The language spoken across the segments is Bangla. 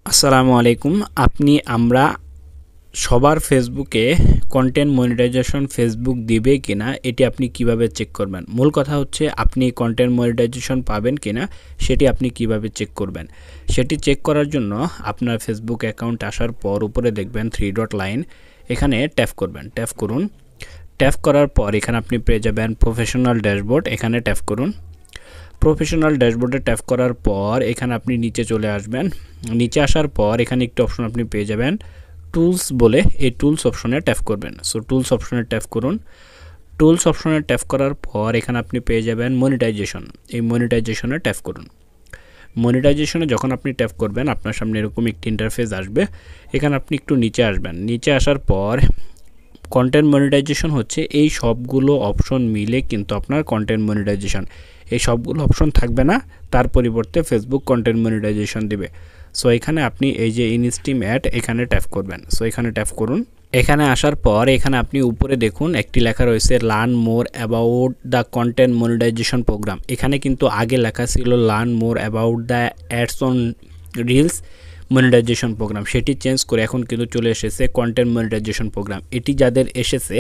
আসসালামু আলাইকুম। আমরা সবার ফেসবুকে কন্টেন্ট মনিটাইজেশন ফেসবুক দিবে কিনা এটি আপনি কিভাবে চেক করবেন। মূল কথা হচ্ছে আপনি কন্টেন্ট মনিটাইজেশন পাবেন কিনা সেটি আপনি কিভাবে চেক করবেন। সেটি চেক করার জন্য আপনার ফেসবুক অ্যাকাউন্ট আসার পর উপরে দেখবেন 3 ডট লাইন, এখানে ট্যাপ করবেন। ট্যাপ করুন। ট্যাপ করার পর এখানে আপনি পেয়ে যাবেন প্রফেশনাল ড্যাশবোর্ড, এখানে ট্যাপ করুন। প্রফেশনাল ড্যাশবোর্ডে ট্যাপ করার পর এখানে আপনি নিচে চলে আসবেন। নিচে আসার পর এখানে একটি অপশন আপনি পেয়ে যাবেন টুলস বলে, এই টুলস অপশনে ট্যাপ করবেন। সো টুলস অপশনে ট্যাপ করুন। টুলস অপশনে ট্যাপ করার পর এখানে আপনি পেয়ে যাবেন মনিটাইজেশন, এই মনিটাইজেশনে ট্যাপ করুন। মনিটাইজেশনে যখন আপনি ট্যাপ করবেন আপনার সামনে এরকম একটি ইন্টারফেস আসবে। এখানে আপনি একটু নিচে আসবেন। নিচে আসার পর কন্টেন্ট মনিটাইজেশন হচ্ছে এই সবগুলো অপশন মিলে কিন্তু আপনার কন্টেন্ট মনিটাইজেশন। এই সবগুলো অপশন থাকবে না, তার পরিবর্তে ফেসবুক কন্টেন্ট মনিটাইজেশন দিবে। সো এখানে আপনি এই যে ইনস্ট্রিম অ্যাড এখানে ট্যাপ করবেন। সো এখানে ট্যাপ করুন। এখানে আসার পর এখানে আপনি উপরে দেখুন একটি লেখা রয়েছে learn more about the content monetization program. এখানে কিন্তু আগে লেখা ছিল learn more about the ads on reels monetization program, সেটি চেঞ্জ করে এখন কিন্তু চলে এসেছে কন্টেন্ট মনিটাইজেশন প্রোগ্রাম। এটি যাদের এসেছে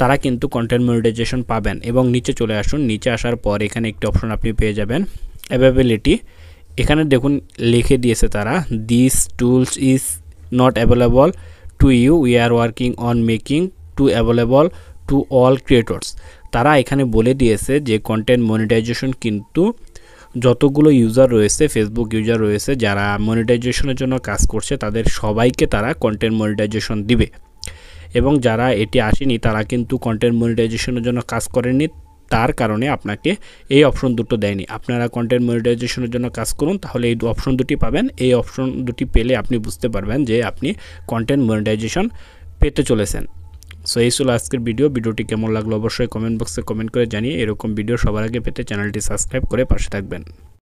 তারা কিন্তু কন্টেন্ট মনিটাইজেশন পাবেন। এবং নিচে চলে আসুন। নিচে আসার পর এখানে একটি অপশন আপনি পেয়ে যাবেন অ্যাভেলেবিলিটি। এখানে দেখুন লিখে দিয়েছে তারা this tools is not available to you, we are working on making to available to all creators. তারা এখানে বলে দিয়েছে যে কন্টেন্ট মনিটাইজেশন কিন্তু যতগুলো ইউজার রয়েছে, ফেসবুক ইউজার রয়েছে যারা মনিটাইজেশনের জন্য কাজ করছে তাদের সবাইকে তারা কন্টেন্ট মনিটাইজেশন দিবে। এবং যারা এটি আসেনি তারা কিন্তু কন্টেন্ট মনিটাইজেশনের জন্য কাজ করেননি, তার কারণে আপনাকে এই অপশন দুটো দেয়নি। আপনারা কন্টেন্ট মনিটাইজেশনের জন্য কাজ করুন, তাহলে এই অপশন দুটি পাবেন। এই অপশন দুটি পেলে আপনি বুঝতে পারবেন যে আপনি কন্টেন্ট মনিটাইজেশন পেতে চলেছেন। সো এই ছিল আজকের ভিডিওটি কেমন লাগলো অবশ্যই কমেন্ট বক্সে কমেন্ট করে জানিয়ে এরকম ভিডিও সবার আগে পেতে চ্যানেলটি সাবস্ক্রাইব করে পাশে থাকবেন।